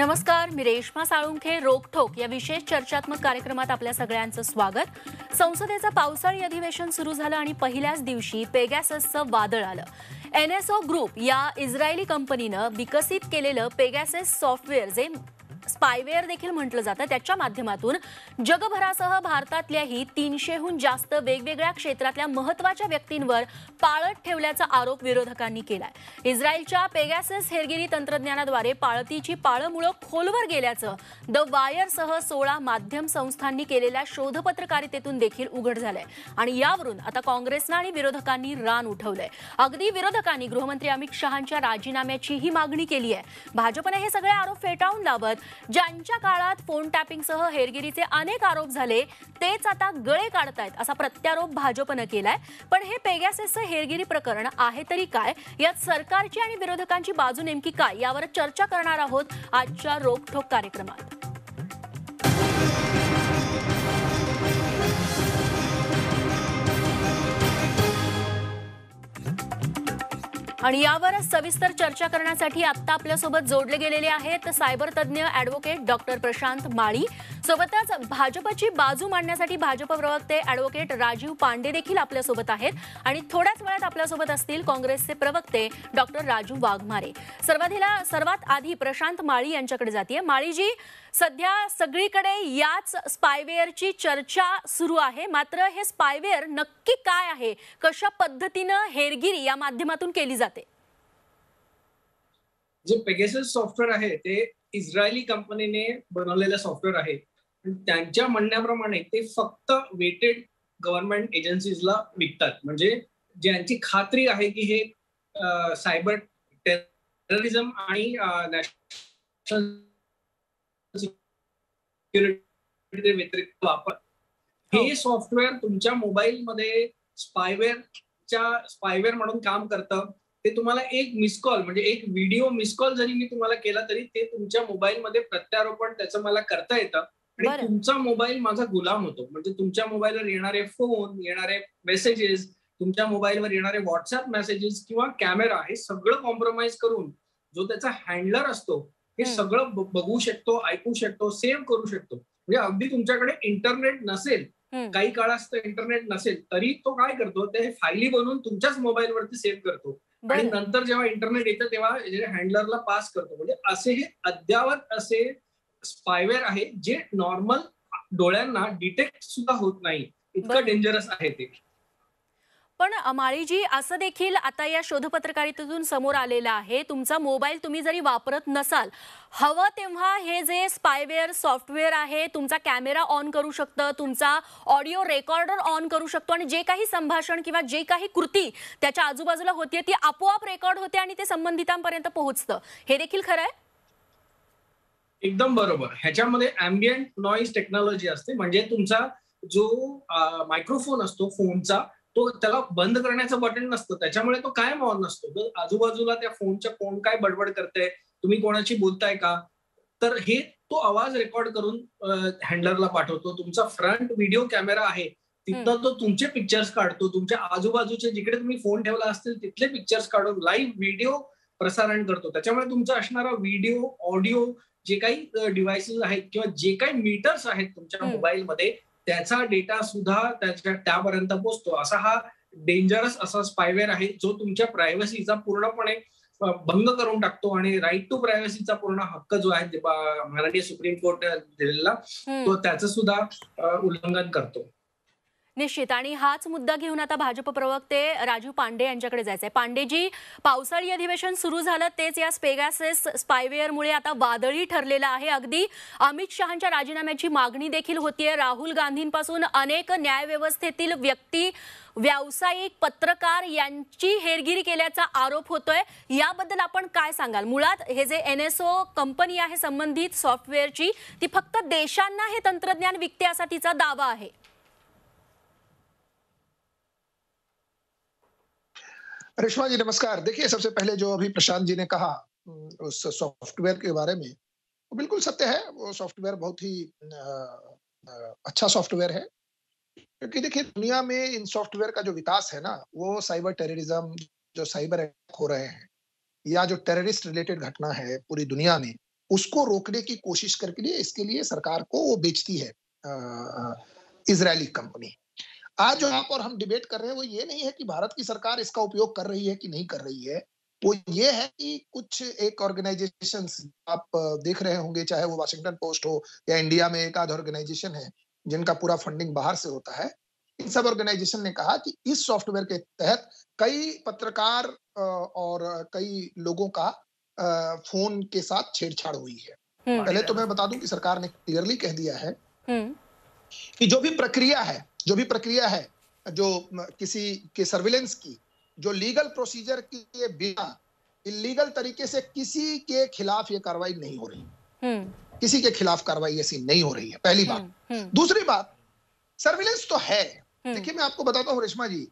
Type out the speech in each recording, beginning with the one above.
नमस्कार, मी रेश्मा साळुंखे. रोकठोक या विशेष चर्चात्मक कार्यक्रमात आपल्या सगळ्यांचं स्वागत. संसदेचं पावसाळी अधिवेशन सुरू झालं आणि पहिल्याच दिवशी पेगॅससचं वादळ आलं. NSO ग्रुप या इस्रायली कंपनीनं विकसित केलेलं पेगॅसस सॉफ्टवेअर, जे स्पायवेअर देखील म्हटलं जातं, त्याच्या माध्यमातून जगभरासह भारतातल्याही 300हून जास्त वेगवेगळ्या क्षेत्रातल्या महत्त्वाच्या व्यक्तींवर पाळत ठेवल्याचा आरोप विरोधकांनी केलाय. इस्रायलच्या पेगॅसस हेरगिरी तंत्रज्ञानाद्वारे पाळतीची पाळमुळं खोलवर गेल्याचं द वायरसह 16 माध्यम संस्थांनी केलेल्या शोधपत्रकारितेतून देखील उघड झालंय. आणि यावरून आता काँग्रेसनं आणि विरोधकांनी रान उठवलंय. अगदी विरोधकांनी गृहमंत्री अमित शहांच्या राजीनाम्याचीही मागणी केली आहे. भाजपने हे सगळे आरोप फेटाळून लावत ज्यांच्या काळात फोन टॅपिंगसह हेरगिरीचे अनेक आरोप झाले तेच आता गळे काढतायत असा प्रत्यारोप भाजपनं केलाय. पण हे पेगॅससचं हेरगिरी प्रकरण आहे तरी काय, यात सरकारची आणि विरोधकांची बाजू नेमकी काय, यावर चर्चा करणार आहोत आजच्या रोकठोक कार्यक्रमात. आणि यावर सविस्तर चर्चा करण्यासाठी आता आपल्यासोबत जोडले गेलेले आहेत सायबर तज्ञ ॲडव्होकेट डॉक्टर प्रशांत माळी. सोबतच भाजपची बाजू मांडण्यासाठी भाजप प्रवक्ते ॲडव्होकेट राजीव पांडे देखील आपल्यासोबत आहेत. आणि थोड्याच वेळात आपल्यासोबत असतील काँग्रेसचे प्रवक्ते डॉक्टर राजू वाघमारे. सर्वात आधी प्रशांत माळी यांच्याकडे जातीये. माळीजी, सध्या सगळीकडे याच स्पायवेअरची चर्चा सुरू आहे. मात्र हे स्पायवेअर नक्की काय आहे, कशा पद्धतीनं हेरगिरी या माध्यमातून केली जाते? जे पेगॅसस सॉफ्टवेअर आहे ते इस्रायली कंपनीने बनवलेलं सॉफ्टवेअर आहे. त्यांच्या म्हणण्याप्रमाणे ते फक्त वेटेड गव्हर्नमेंट एजन्सीजला विकतात. म्हणजे ज्यांची खात्री आहे की हे सायबर टेररिझम आणि नॅशनल सिक्युरिटी व्यतिरिक्त वापर हे सॉफ्टवेअर तुमच्या मोबाईलमध्ये स्पायवेअर म्हणून काम करतं. ते तुम्हाला एक मिस कॉल, म्हणजे एक व्हिडिओ मिस कॉल जरी मी तुम्हाला केला तरी ते तुमच्या मोबाईलमध्ये प्रत्यारोपण त्याचं मला करता येतं आणि तुमचा मोबाईल माझा गुलाम होतो. म्हणजे तुमच्या मोबाईलवर येणारे फोन, येणारे मेसेजेस, तुमच्या मोबाईलवर येणारे व्हॉट्सअप मेसेजेस किंवा कॅमेरा, हे सगळं कॉम्प्रोमाइज करून जो त्याचा हँडलर असतो हे सगळं बघू शकतो, ऐकू शकतो, सेव्ह करू शकतो. म्हणजे अगदी तुमच्याकडे इंटरनेट नसेल, काही काळात इंटरनेट नसेल तरी तो काय करतो, ते फायली बनवून तुमच्याच मोबाईलवरती सेव्ह करतो आणि नंतर जेव्हा इंटरनेट येतं तेव्हा हँडलरला पास करतो. म्हणजे असे हे अद्यावत असे स्पायवेअर आहे जे नॉर्मल डोळ्यांना डिटेक्ट सुद्धा होत नाही. इतकं डेंजरस आहे ते. पण माळीजी, असं देखील आता या शोधपत्रकारितेतून समोर आलेलं आहे, तुमचा मोबाईल तुम्ही जरी वापरत नसाल, हवं तेव्हा हे जे स्पायवेअर सॉफ्टवेअर आहे तुमचा कॅमेरा ऑन करू शकतं, तुमचा ऑडिओ रेकॉर्डर ऑन करू शकतो आणि जे काही संभाषण किंवा जे काही कृती त्याच्या आजूबाजूला होतीये ती आपोआप रेकॉर्ड होते आणि ते संबंधितांपर्यंत पोहोचतं. हे देखील खरं आहे? एकदम बरोबर. ह्याच्यामध्ये अँबियंट नॉईज टेक्नॉलॉजी असते. म्हणजे तुमचा जो मायक्रोफोन असतो फोनचा, तो त्याला बंद करण्याचं बटन नसतं, त्याच्यामुळे तो कायम ऑन नसतो. तर आजूबाजूला त्या फोनच्या कोण काय बडबड करते, तुम्ही कोणाशी बोलताय का, तर हे तो आवाज रेकॉर्ड करून हँडलरला पाठवतो. तुमचा फ्रंट व्हिडिओ कॅमेरा आहे तिथं तो तुमचे पिक्चर्स काढतो. तुमच्या आजूबाजूचे जिकडे तुम्ही फोन ठेवला असतील तिथले पिक्चर्स काढून लाईव्ह व्हिडिओ प्रसारण करतो. त्याच्यामुळे तुमचा असणारा व्हिडिओ, ऑडिओ, जे काही डिव्हाइसेस आहेत किंवा जे काही मीटर्स आहेत तुमच्या मोबाईलमध्ये, त्याचा डेटा सुद्धा त्यापर्यंत पोहोचतो. असा हा डेंजरस असा स्पायवेअर आहे जो तुमच्या प्रायव्हसीचा पूर्णपणे भंग करून टाकतो आणि राईट टू प्रायव्हसीचा पूर्ण हक्क जो आहे माननीय सुप्रीम कोर्ट दिलेला, तो त्याचं सुद्धा उल्लंघन करतो. निश्चित. आणि हाच मुद्दा घेऊन आता भाजप प्रवक्ते राजीव पांडे यांच्याकडे जायचंय. पांडेजी, पावसाळी अधिवेशन सुरू झालं तेच या पेगॅसस स्पायवेअरमुळे आता वादळी ठरलेलं आहे. अगदी अमित शहांच्या राजीनाम्याची मागणी देखील होतीये. राहुल गांधींपासून अनेक न्यायव्यवस्थेतील व्यक्ती, व्यावसायिक, पत्रकार यांची हेरगिरी केल्याचा आरोप होतोय. याबद्दल आपण काय सांगाल? मुळात हे जे NSO कंपनी आहे संबंधित सॉफ्टवेअरची, ती फक्त देशांना हे तंत्रज्ञान विकते असा तिचा दावा आहे. रेश्मा जी नमस्कार। देखिए, सबसे पहले जो अभी प्रशांत जी ने कहा उस सॉफ्टवेयर के बारे में, वो बिल्कुल सत्य है। वो सॉफ्टवेयर बहुत ही अच्छा सॉफ्टवेयर है, क्योंकि देखिए दुनिया में इन सॉफ्टवेयर का जो विकास है ना, वो साइबर टेररिज्म, जो साइबर अटैक हो रहे हैं या जो टेररिस्ट रिलेटेड घटना है पूरी दुनिया में, उसको रोकने की कोशिश करके लिए इसके लिए सरकार को वो बेचती है इजरायली कंपनी। आज जो आप और हम डिबेट कर रहे हैं वो ये नहीं है कि भारत की सरकार इसका उपयोग कर रही है कि नहीं कर रही है, वो ये है कि कुछ एक ऑर्गेनाइजेशंस आप देख रहे होंगे, चाहे वो वाशिंगटन पोस्ट हो या इंडिया में एक आध ऑर्गेनाइजेशन है जिनका पूरा फंडिंग बाहर से होता है। इन सब ऑर्गेनाइजेशन ने कहा कि इस सॉफ्टवेयर के तहत कई पत्रकार और कई लोगों का फोन के साथ छेड़छाड़ हुई है। पहले तो मैं बता दूं कि सरकार ने क्लियरली कह दिया है कि जो भी प्रक्रिया है जो किसी के सर्विलेंस की, जो लीगल प्रोसीजर के बिना इलीगल तरीके से किसी के खिलाफ ये कार्रवाई नहीं हो रही, किसी के खिलाफ कार्रवाई ऐसी नहीं हो रही है, पहली बात। दूसरी बात, सर्विलेंस तो है। देखिए मैं आपको बताता हूँ रेशमा जी,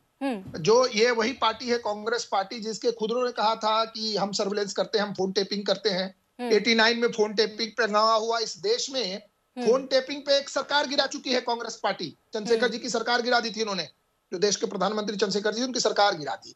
जो ये वही पार्टी है कांग्रेस पार्टी जिसके खुद ने कहा था कि हम सर्विलेंस करते हैं, हम फोन टेपिंग करते हैं। 89 में फोन टेपिंग पे हंगामा हुआ इस देश में। फोन टेपिंग पे एक सरकार गिरा चुकी है कांग्रेस पार्टी, चंद्रशेखर जी की सरकार गिरा दी थी इन्होंने, जो देश के प्रधानमंत्री चंद्रशेखर जी उनकी सरकार गिरा दी।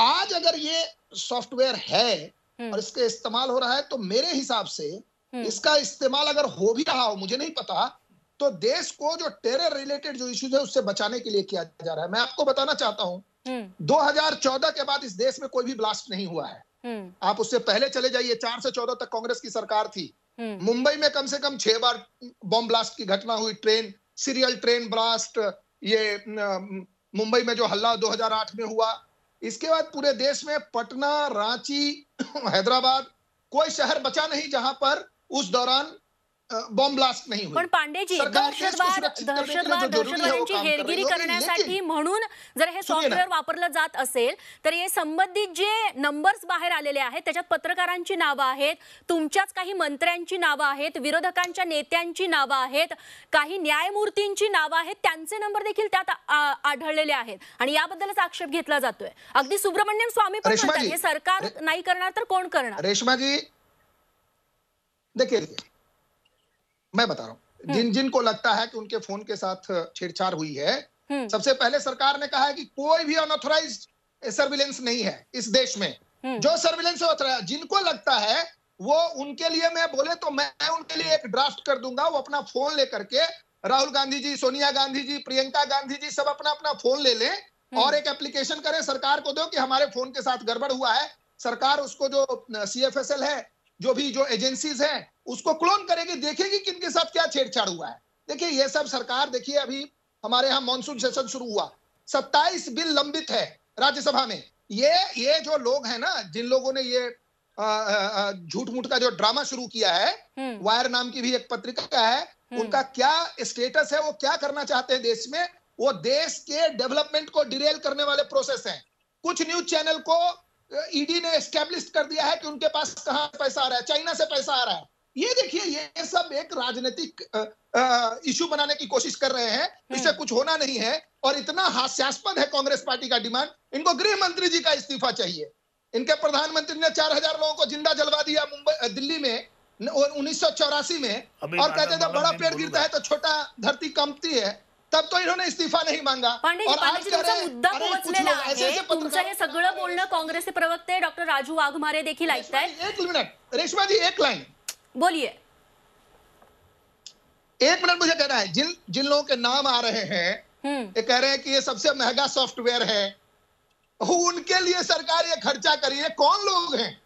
आज अगर ये सॉफ्टवेयर है और इसका इस्तेमाल हो रहा है तो मेरे हिसाब से इसका इस्तेमाल अगर हो भी रहा हो, मुझे नहीं पता, तो देश को जो टेरर रिलेटेड जो इश्यूज है उससे बचाने के लिए किया जा रहा है। मैं आपको बताना चाहता हूं 2014 के बाद इस देश में कोई भी ब्लास्ट नहीं हुआ है। आप उससे पहले चले जाइए, 4 से 14 तक कांग्रेस की सरकार थी। मुंबई में कम से कम 6 बार बॉम्ब ब्लास्ट की घटना हुई, सीरियल ट्रेन ब्लास्ट, ये मुंबई में जो हल्ला 2008 में हुआ। इसके बाद पूरे देश में पटना, रांची, हैदराबाद, कोई शहर बचा नहीं जहां पर उस दौरान बॉम्ब ब्लास्ट नाही हुई। पण पांडेजी, दहशतवाद्यांची हेरगिरी करण्यासाठी म्हणून जर हे सॉफ्टवेअर वापरलं जात असेल तर हे संबंधित जे नंबर्स बाहेर आलेले आहेत त्याच्यात पत्रकारांची नावं आहेत, तुमच्याच काही मंत्र्यांची नावं आहेत, विरोधकांच्या नेत्यांची नावं आहेत, काही न्यायमूर्तींची नावं आहेत, त्यांचे नंबर देखील त्यात आढळलेले आहेत आणि याबद्दलच आक्षेप घेतला जातोय। अगदी सुब्रमण्यम स्वामी पण म्हणतात हे सरकार नाही करणार तर कोण करणार? रेशमा जी देखिए, मैं बता रहा हूं, जिन जिन को लगता है कि उनके फोन के साथ छेड़छाड़ हुई है, सबसे पहले सरकार ने कहा है कि कोई भी अनऑथराइज्ड सर्विलेंस नहीं है इस देश में। जो सर्विलेंस होता है, जिनको लगता है वो उनके लिए, मैं बोले तो मैं उनके लिए एक ड्राफ्ट कर दूंगा। वो अपना फोन लेकर के, राहुल गांधी जी, सोनिया गांधी जी, प्रियंका गांधी जी, सब अपना अपना फोन ले लें और एक एप्लीकेशन करें, सरकार को दो कि हमारे फोन के साथ गड़बड़ हुआ है। सरकार उसको जो CFSL है, जो भी जो एजेंसीज हैं, उसको क्लोन करेगी, देखेगी किनके साथ क्या छेड़छाड़ हुआ है। देखिए ये सब सरकार, देखिए अभी हमारे यहाँ मॉनसून सेशन शुरू हुआ, 27 बिल लंबित है राज्यसभा में। ये जो लोग हैं ना, जिन लोगों ने ये झूठ मूठ का जो ड्रामा शुरू किया है, वायर नाम की भी एक पत्रिका है, उनका क्या स्टेटस है, वो क्या करना चाहते हैं देश में, वो देश के डेवलपमेंट को डिरेल करने वाले प्रोसेस हैं। कुछ न्यूज चैनल को ईडी ने एस्टैब्लिश कर दिया है कि उनके पास कहां पैसा आ रहा है, चाइना से पैसा आ रहा है। ये देखिए, ये सब एक राजनीतिक इशू बनाने की कोशिश कर रहे हैं, इससे कुछ होना नहीं है। और इतना हास्यास्पद है कांग्रेस पार्टी का डिमांड, इनको गृह मंत्री जी का इस्तीफा चाहिए। इनके प्रधानमंत्री ने 4000 लोगों को जिंदा जलवा दिया दिल्ली में 1984 में, और कहते थे बड़ा पेड़ गिरता है तो छोटा धरती कंपती है, तब तो इन्होंने इस्तीफा नहीं मांगा। और आज मुद्दा पोहोचलेला आहे, तुमचं हे सगळं बोलणं काँग्रेसचे प्रवक्ते डॉक्टर राजू वाघमारे देखील ऐकतायत। एक मिनट रेशमा जी, एक लाइन बोलिए। 1 मिनट मुझे कहना है, जिन लोगों के नाम आ रहे हैं, ये कह रहे हैं कि ये सबसे महंगा सॉफ्टवेयर है, उनके लिए सरकार ये खर्चा करिए। कौन लोग हैं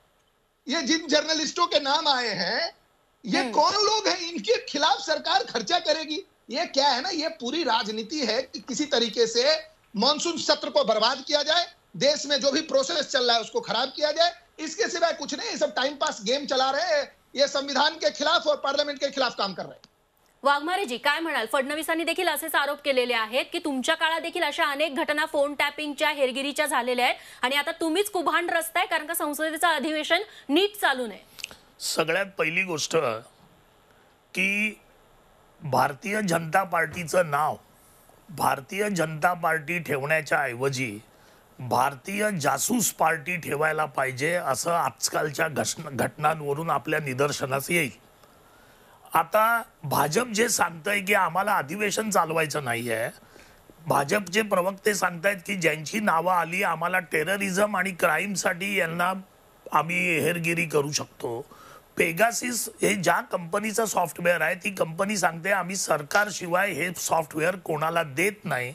ये? जिन जर्नलिस्टों के नाम आए हैं, ये कौन लोग हैं? इनके खिलाफ सरकार खर्चा करेगी। ये क्या है ना, ये पूरी राजनीति है कि किसी तरीके से मॉनसून सत्र को बर्बाद किया जाए, देश में जो भी प्रोसेस चल रहा है उसको खराब किया जाए। इसके सिवाय कुछ नहीं। ये सब टाइम पास गेम चला रहे हैं, ये संविधान के खिलाफ और पार्लियामेंट के खिलाफ काम कर रहे हैं। वाघमारे जी, काय म्हणाल? फडणवीसांनी देखील असेच आरोप केलेले आहेत की तुमच्या काळात देखील अशा अनेक घटना फोन टॅपिंगच्या, हेरगिरीच्या झालेल्या आहेत आणि आता तुम्हीच कुभांड रचताय कारण का संसदेचं अधिवेशन नीट चालू नये। सगळ्यात पहिली गोष्ट की भारतीय जनता पार्टीचं नाव भारतीय जनता पार्टी ठेवण्याच्या ऐवजी भारतीय जासूस पार्टी ठेवायला पाहिजे असं आजकालच्या घटनांवरून आपल्या निदर्शनास येईल। आता भाजप जे सांगतंय की आम्हाला अधिवेशन चालवायचं नाहीये, भाजपचे प्रवक्ते सांगतायत की ज्यांची नावं आली आम्हाला टेररिझम आणि क्राईमसाठी यांना आम्ही हेरगिरी करू शकतो, पेगासिस हे ज्या कंपनीचं सॉफ्टवेअर आहे ती कंपनी सांगते आम्ही सरकारशिवाय हे सॉफ्टवेअर कोणाला देत नाही.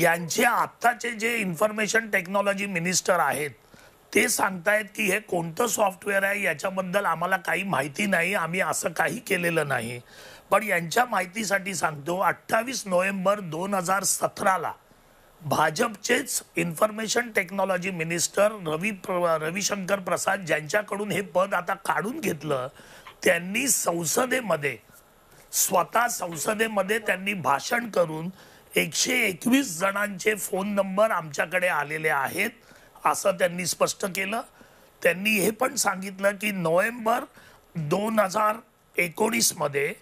यांचे आत्ताचे जे इन्फॉर्मेशन टेक्नॉलॉजी मिनिस्टर आहेत ते सांगतायत की हे कोणतं सॉफ्टवेअर आहे याच्याबद्दल आम्हाला काही माहिती नाही, आम्ही असं काही केलेलं नाही. पण यांच्या माहितीसाठी सांगतो 28 नोव्हेंबर 2017ला भाजपचेच इन्फॉर्मेशन टेक्नॉलॉजी मिनिस्टर रविशंकर प्रसाद ज्यांच्याकडून हे पद आता काढून घेतलं, त्यांनी स्वतः संसदेमध्ये त्यांनी भाषण करून 121 जणांचे फोन नंबर आमच्याकडे आलेले आहेत असं त्यांनी स्पष्ट केलं. त्यांनी हे पण सांगितलं की नोव्हेंबर 2019 मध्ये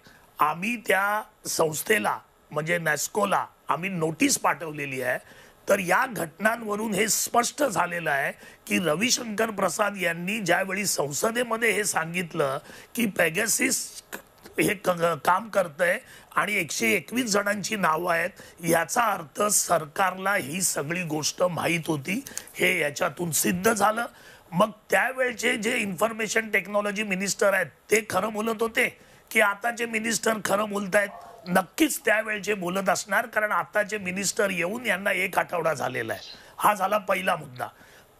आम्ही त्या संस्थेला म्हणजे नॅस्कोला आम्ही नोटीस पाठवलेली आहे. तर या घटनांवरून हे स्पष्ट झालेलं आहे की रविशंकर प्रसाद यांनी ज्यावेळी संसदेमध्ये हे सांगितलं की पेगासिस हे काम करतंय आणि 121 जणांची नावं आहेत, याचा अर्थ सरकारला ही सगळी गोष्ट माहीत होती, हे याच्यातून सिद्ध झालं. मग त्यावेळचे जे इन्फॉर्मेशन टेक्नॉलॉजी मिनिस्टर आहेत ते खरं बोलत होते की आताचे मिनिस्टर खरं बोलतायत? नक्कीच त्यावेळचे बोलत असणार, कारण आताचे मिनिस्टर येऊन यांना 1 आठवडा झालेला आहे. हा झाला पहिला मुद्दा.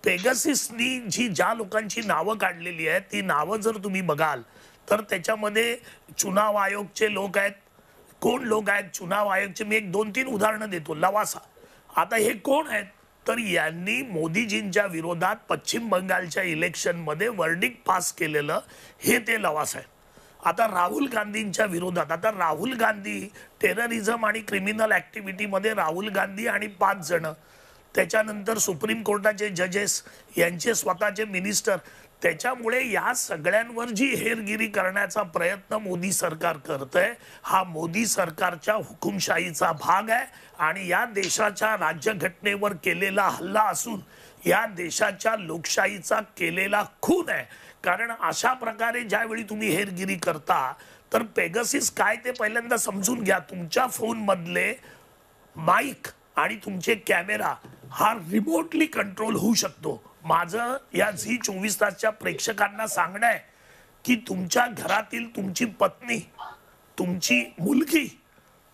पेगासिसनी ज्या लोकांची नावं काढलेली आहेत ती नावं जर तुम्ही बघाल तर त्याच्यामध्ये चुनाव आयोगचे लोक आहेत. कोण लोक आहेत चुनाव आयोगचे? मी 1-2-3 उदाहरणं देतो. लवासा. आता हे कोण आहेत? तर यांनी मोदीजींच्या विरोधात पश्चिम बंगालच्या इलेक्शनमध्ये वर्डिक्ट पास केलेलं हे ते लवासा आहेत. आता राहुल गांधींच्या विरोधात, आता राहुल गांधी टेररिझम आणि क्रिमिनल ऍक्टिव्हिटीमध्ये राहुल गांधी आणि 5 जण, त्याच्यानंतर सुप्रीम कोर्टाचे जजेस यांचे स्वतःचे मिनिस्टर, त्याच्यामुळे या सगळ्यांवर जी हेरगिरी करण्याचा प्रयत्न मोदी सरकार करतंय हा मोदी सरकारच्या हुकुमशाहीचा भाग आहे आणि या देशाच्या राज्यघटनेवर केलेला हल्ला असून या देशाच्या लोकशाहीचा केलेला खून आहे. कारण अशा प्रकारे ज्यावेळी तुम्ही हेरगिरी करता तर पेगासिस काय ते पहिल्यांदा समजून घ्या. तुमच्या फोन मधले माईक आणि तुमचे कॅमेरा हा रिमोटली कंट्रोल होऊ शकतो. माझं या झी24 तासच्या प्रेक्षकांना सांगणं आहे की तुमच्या घरातील तुमची पत्नी, तुमची मुलगी,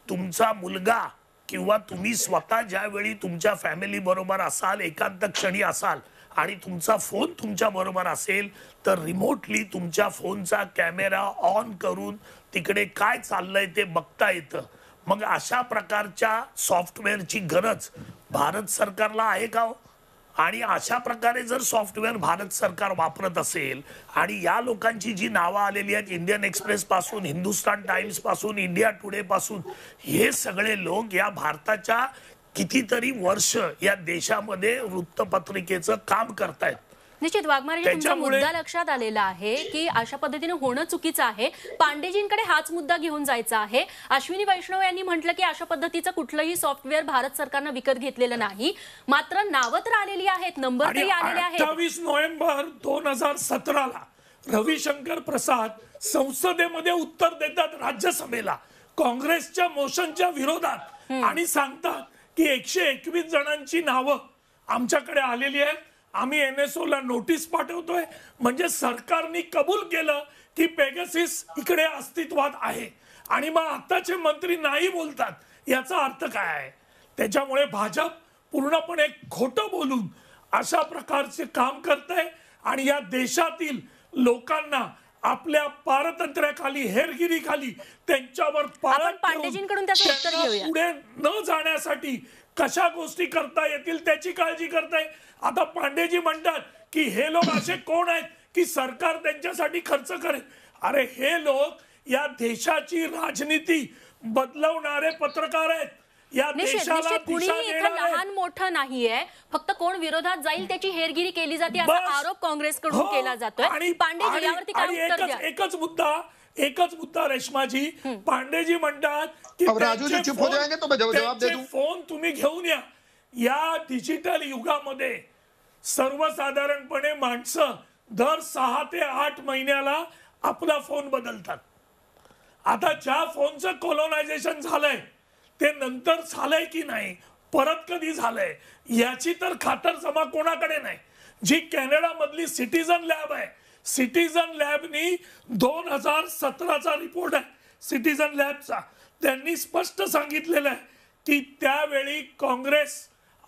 तुमचा मुलगा किंवा तुम्ही स्वतः ज्यावेळी तुमच्या फॅमिली बरोबर असाल, एकांत क्षणी असाल आणि तुमचा फोन तुमच्या बरोबर असेल तर रिमोटली तुमच्या फोनचा कॅमेरा ऑन करून तिकडे काय चाललंय ते बघता येतं. मग अशा प्रकारच्या सॉफ्टवेअरची गरज भारत सरकारला आहे का? आणि अशा प्रकारे जर सॉफ्टवेअर भारत सरकार वापरत असेल आणि या लोकांची जी नावं आलेली आहेत इंडियन एक्सप्रेस पासून, हिंदुस्तान टाइम्स पासून, इंडिया टुडे पासून, हे सगळे लोक या भारताच्या कितीतरी वर्ष या देशामध्ये वृत्तपत्रिकेचं काम करतायत. निश्चित वाघमारे, तुमचा मुद्दा लक्षात आलेला आहे की अशा पद्धतीने होणं चुकीचं आहे. पांडेजींकडे हाच मुद्दा घेऊन जायचा आहे. अश्विनी वैष्णव यांनी म्हटलं की अशा पद्धतीचं कुठलंही सॉफ्टवेअर भारत सरकारनं विकत घेतलेलं नाही, मात्र नावं तर आलेली आहेत, नंबर तरी आलेले आहेत. 28 नोव्हेंबर 2017ला रविशंकर प्रसाद संसदेमध्ये उत्तर देतात राज्यसभेला काँग्रेसच्या मोशनच्या विरोधात आणि सांगतात की 121 जणांची नावं आमच्याकडे आलेली आहेत, आम्ही NSO ला नोटीस पाठवतोय. म्हणजे सरकारने कबूल केलं की पेगासिस इकडे अस्तित्वात आहे आणि मग आताचे मंत्री नाही बोलतात, याचा अर्थ काय आहे? त्याच्यामुळे भाजप पूर्णपणे खोटं बोलून अशा प्रकारचे काम करतंय आणि या देशातील लोकांना आपल्या पारतंत्र्याखाली, हेरगिरीखाली त्यांच्यावर पांडेजींकडून त्याचं उत्तर घेऊया. पुढे न जाण्यासाठी कशा गोष्टी करता येतील त्याची काळजी करताय. आता पांडेजी म्हणतात की हे लोक असे कोण आहेत की सरकार त्यांच्यासाठी खर्च करेल. अरे हे लोक या देशाची राजनीती बदलवणारे पत्रकार आहेत. या देशाला दिशा देणारे. लहान मोठं नाहीये, फक्त कोण विरोधात जाईल त्याची हेरगिरी केली जाते असा आरोप काँग्रेसकडून केला जातोय. पांडेजी यावरती काय उत्तर द्या? एकच मुद्दा रेश्माजी, पांडेजी म्हणतात की फोन तुम्ही घेऊन या. या डिजिटल युगामध्ये सर्वसाधारणपणे माणसं दर 6 ते 8 महिन्याला आपला फोन बदलतात. आता ज्या फोनचं कोलोनायझेशन झालंय ते नंतर झालंय की नाही, परत कधी झालंय याची तर खातरजमा कोणाकडे नाही. जी कॅनडा मधली सिटीजन लॅब आहे सिटीजन लॅबनी 2017चा रिपोर्ट आहे सिटीजन लॅबचा, त्यांनी स्पष्ट सांगितलेलं आहे की त्यावेळी काँग्रेस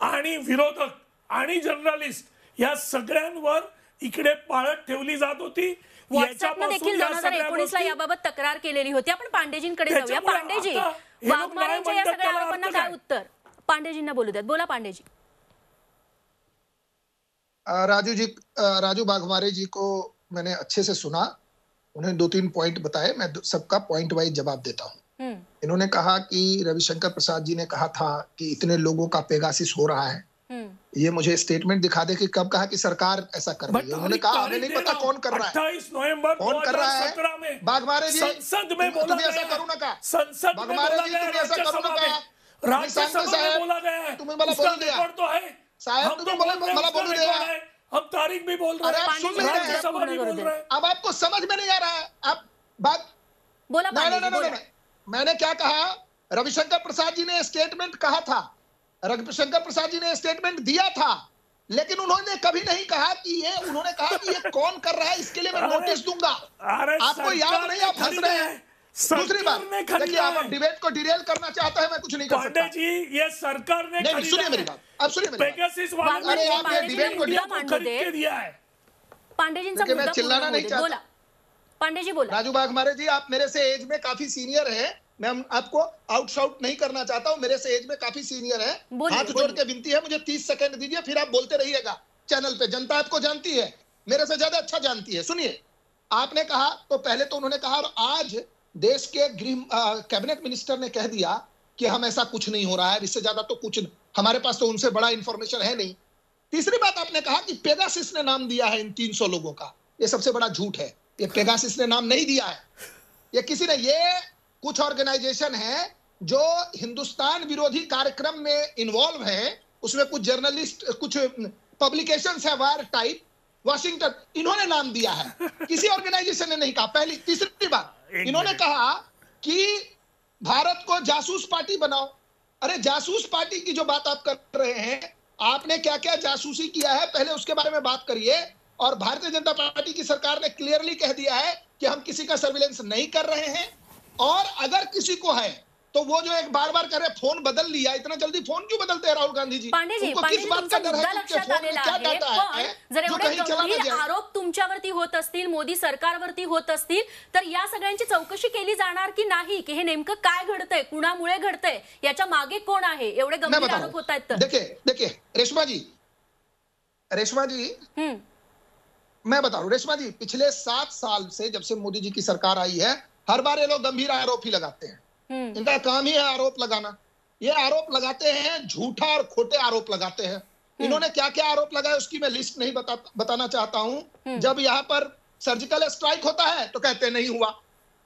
आणि विरोधक आणि जर्नलिस्ट या सगळ्यांवर इकडे पाळत ठेवली जात होती. व्हॉट्सअपने देखील 2019ला याबाबत तक्रार केलेली होती. आपण पांडेजींकडे जाऊया. पांडेजी, वाघमारेंच्या या सगळ्या आरोपांना काय उत्तर? पांडेजींना बोलू द्यात. बोला पांडेजी. राजू वाघमारे जी को मैंने अच्छे से सुना, उन्हें 2-3 पॉइंट बताए, मैं सबका पॉइंट वाइज जवाब देता हूँ. इन्होंने कहा कि रविशंकर प्रसाद जी ने कहा था कि इतने लोगों का पेगासिस हो रहा है. ये मुझे स्टेटमेंट दिखा दे कि कब कहा कि सरकार ऐसा कर रही है. उन्होंने कहा हमें नहीं पता कौन कर रहा है. 28 नवंबर कौन कर रहा है? वाघमारे जी, संसद में बोला तुम्ही ऐसा करू नका. संसद में वाघमारे बोला जी, गया, तुम्ही ऐसा करू नका. राज्यसभा में बोला गया है. तुम्ही मला उसका बोलू द्या रिकॉर्ड तो है. साहेब, हम तो तुम्ही बोल रहे हैं मला उसका बोलू रिकॉर्ड द्या. है. हम तारीख भी बोल रहे अरे हैं, आप सुन नहीं रहे हैं. राज्यसभा भी बोल रहे हैं. अब आपको समझ में नहीं आ रहा है. आप बात बोला पांडेजी, बोला. नहीं. मैंने क्या कहा? रविशंकर प्रसाद जी ने स्टेटमेंट कहा था, रविशंकर प्रसाद जी ने स्टेटमेंट दिया था, लेकिन उन्होंने कभी नहीं कहा कि ये, उन्होंने कहा कि ये कौन कर रहा है इसके लिए मैं नोटिस दूंगा. आपको याद नहीं, आप हंस रहे हैं. दूसरी बात, देखिए आप डिबेट को डिरेल करना चाहते हैं, मैं कुछ नहीं कर सकता. पांडे जी, ये सरकार ने नहीं, सुनिए मेरी बात. अब सुनिए मेरी बात. पेगासिस अरे आप ये डिबेट को खरीद के दिया है. पांडेजींचा मैं मुद्दा चिल्लाना पूर्ण नहीं होऊ दे. चाहता. बोला पांडेजी, बोला. राजू वाघमारे जी, आप मेरे से एज में काफी सीनियर हैं. मैं आपको आउटशाउट नहीं करना चाहता हूं. मेरे से एज में काफी सीनियर है. हाथ जोड़ के विनती है, मुझे 30 सेकंड दीजिए, फिर आप बोलते रहिएगा. चैनल पे जनता आपको जानती है, मेरे से ज्यादा अच्छा जानती है. सुनिए, आपने कहा, तो पहले तो उन्होंने कहा, और आज देश के कैबिनेट मिनिस्टर ने कह दिया कि हम ऐसा कुछ नहीं हो रहा है. इससे ज्यादा तो कुछ हमारे पास तो उनसे बड़ा इंफॉर्मेशन है नहीं. तीसरी बात, आपने कहा कि पेगासिस ने नाम दिया है इन 300 लोगों का. ये सबसे बड़ा झूठ है. ये पेगासिस ने नाम नहीं दिया है. ये किसी ने, ये कुछ ऑर्गेनाइजेशन है जो हिंदुस्तान विरोधी कार्यक्रम में इन्वॉल्व है. उसमें कुछ जर्नलिस्ट, कुछ पब्लिकेशंस है, वायर टाइप, वॉशिंगटन, इन्होंने नाम दिया है. किसी ऑर्गेनाइजेशन ने नहीं कहा. पहली. तीसरी बात, इन्होंने कहा कि भारत को जासूस पार्टी बनाओ. अरे जासूस पार्टी की जो बात आप कर रहे हैं, आपने क्या क्या जासूसी किया है, पहले उसके बारे में बात करिए. और भारतीय जनता पार्टी की सरकार ने क्लियरली कह दिया है कि हम किसी का सर्विलेंस नहीं कर रहे हैं. और अगर किसी को है तो वो जो एक बार कर रहे फोन बदल लिया, इतना जल्दी फोन क्यों बदलते हैं राहुल गांधी जी? पांडेजी, तुमचा मुद्दा लक्षात आलेला आहे. पण जर एवढे गंभीर आरोप तुमच्यावरती होत असतील, मोदी सरकारवरती होत असतील, तर या सगळ्यांची चौकशी केली जाणार की नाही, की हे नेमकं काय घडतंय, कुणामुळे घडतंय, याच्या मागे कोण आहे? एवढे गंभीर आरोप होत आहेत तर. देखिए रेशमा जी, मैं बता रहा हूं रेशमा जी, पिछले 7 साल से जब से मोदी जी की सरकार आई है, हर बार ये लोग गंभीर आरोप ही लगाते हैं. इनका काम ही है आरोप लगाना. ये आरोप लगाते हैं, झूठा और खोटे आरोप लगाते हैं. इन्होंने क्या क्या आरोप लगाए उसकी मैं लिस्ट नहीं बताना चाहता हूं. जब यहाँ पर सर्जिकल स्ट्राइक होता है तो कहते हैं नहीं हुआ,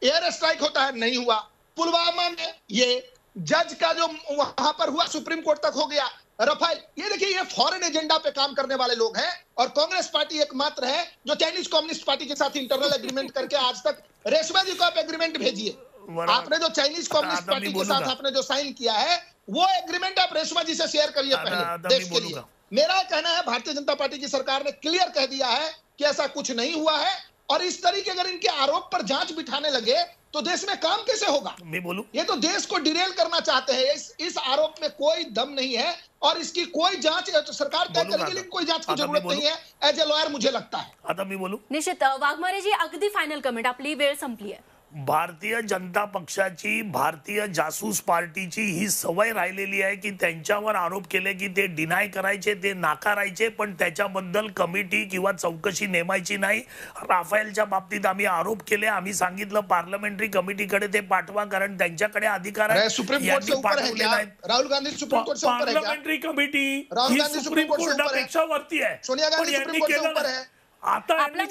एयर स्ट्राइक होता है नहीं हुआ, पुलवामा में ये जज का जो वहां पर हुआ सुप्रीम कोर्ट तक हो गया, रफाल, ये देखिए ये फॉरेन एजेंडा पे काम करने वाले लोग हैं. और कांग्रेस पार्टी एकमात्र है जो चाइनीज कम्युनिस्ट पार्टी के साथ इंटरनल एग्रीमेंट करके आज तक. रेशमा जी को आप एग्रीमेंट भेजिए. आपने जो चाइनीज कम्युनिस्ट पार्टी के साथ आपने जो साइन किया है, वो एग्रीमेंट आप रेशमा जी से शेयर करिए पहले देश के लिए. मेरा कहना है भारतीय जनता पार्टी की सरकार ने क्लियर कह दिया है कि ऐसा कुछ नहीं हुआ है. और इस तरीके अगर इनके आरोप पर जांच बिठाने लगे तो देश में काम कैसे होगा? मैं बोलूं, ये तो देश को डिरेल करना चाहते हैं. इस आरोप में कोई दम नहीं है और इसकी कोई जांच तो सरकार तय करेगी, लेकिन कोई जांच की जरूरत नहीं है एज ए लॉयर, मुझे लगता है. आता मी बोलू. निश्चित. वाघमारे जी, अगदी फायनल कमेंट, आपली वेळ संपली आहे. भारतीय जनता पक्षाची, भारतीय जासूस पार्टीची ही सवय राहिलेली आहे की त्यांच्यावर आरोप केले की ते डिनाय करायचे, ते नाकारायचे, पण त्याच्याबद्दल कमिटी किंवा चौकशी नेमायची नाही. राफेलच्या बाबतीत आम्ही आरोप केले, आम्ही सांगितलं पार्लमेंटरी कमिटीकडे ते पाठवा, कारण त्यांच्याकडे अधिकार आहे. सुप्रीम कोर्ट से ऊपर है क्या? राहुल गांधी सुप्रीम कोर्ट से ऊपर है क्या? पार्लमेंटरी कमिटी राहुल ही गांधी सुप्रीम कोर्टापेक्षा वरती आहे. सोनिया गांधी सुप्रीम कोर्ट से ऊपर है. आता आपल्या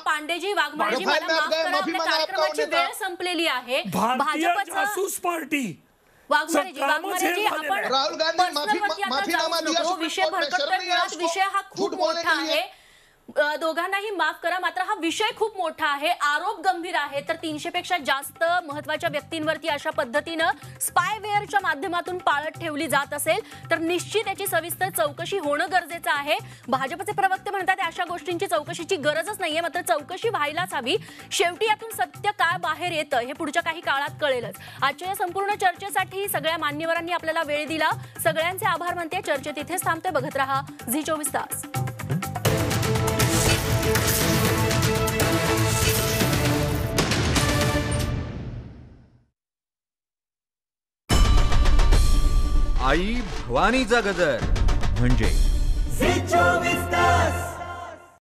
पांडेजी, वाघमारेजी, मला माफ करा, आपल्या कार्यक्रमाची वेळ संपलेली आहे. भारतीय जासूस पार्टी. वाघमारेजी, आपण राहुल गांधी माफीनामा दिया, विषय भरकटतोय, मुळात विषय हा खूप मोठा आहे. दोघांनाही माफ करा, मात्र हा विषय खूप मोठा आहे, आरोप गंभीर आहे. तर 300 पेक्षा जास्त महत्वाच्या व्यक्तींवरती अशा पद्धतीनं स्पायवेअरच्या माध्यमातून पाळत ठेवली जात असेल तर निश्चित याची सविस्तर चौकशी होणं गरजेचं आहे. भाजपचे प्रवक्ते म्हणतात अशा गोष्टींची चौकशीची गरजच नाहीये, मात्र चौकशी व्हायलाच हवी. शेवटी यातून सत्य काय बाहेर येतं हे पुढच्या काही काळात कळेलच. आजच्या या संपूर्ण चर्चेसाठी सगळ्या मान्यवरांनी आपल्याला वेळ दिला. सगळ्यांचे आभार मानते. चर्चा तिथेच थांबते. बघत रहा झी 24 तास. आई भवानीचा गजर म्हणजे झी 24 तास.